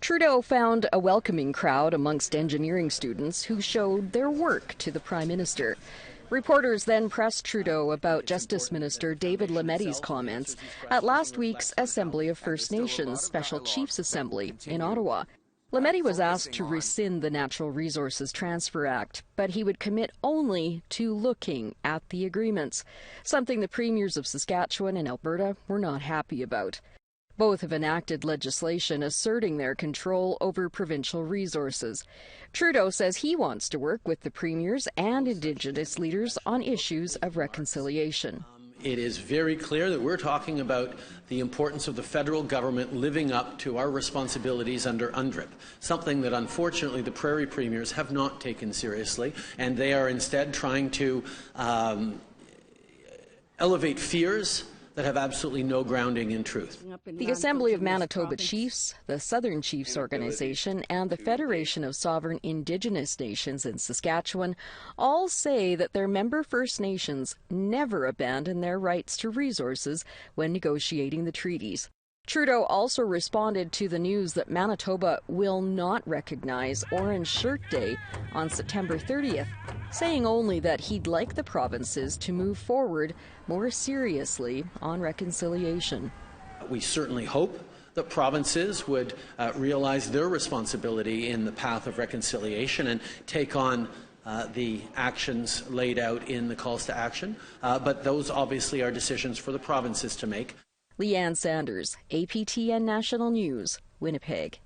Trudeau found a welcoming crowd amongst engineering students who showed their work to the Prime Minister. Reporters then pressed Trudeau about Justice Minister David Lamedt's comments at last week's Assembly of First Nations Special Chiefs Assembly in Ottawa. Lamedt was asked to rescind the Natural Resources Transfer Act, but he would commit only to looking at the agreements, something the premiers of Saskatchewan and Alberta were not happy about. Both have enacted legislation asserting their control over provincial resources. Trudeau says he wants to work with the premiers and Indigenous leaders on issues of reconciliation. It is very clear that we're talking about the importance of the federal government living up to our responsibilities under UNDRIP, something that unfortunately the prairie premiers have not taken seriously, and they are instead trying to elevate fears that have absolutely no grounding in truth. The Assembly of Manitoba Chiefs, the Southern Chiefs Organization, and the Federation of Sovereign Indigenous Nations in Saskatchewan all say that their member First Nations never abandon their rights to resources when negotiating the treaties. Trudeau also responded to the news that Manitoba will not recognize Orange Shirt Day on September 30th, saying only that he'd like the provinces to move forward more seriously on reconciliation. We certainly hope that provinces would realize their responsibility in the path of reconciliation and take on the actions laid out in the calls to action, but those obviously are decisions for the provinces to make. Leanne Sanders, APTN National News, Winnipeg.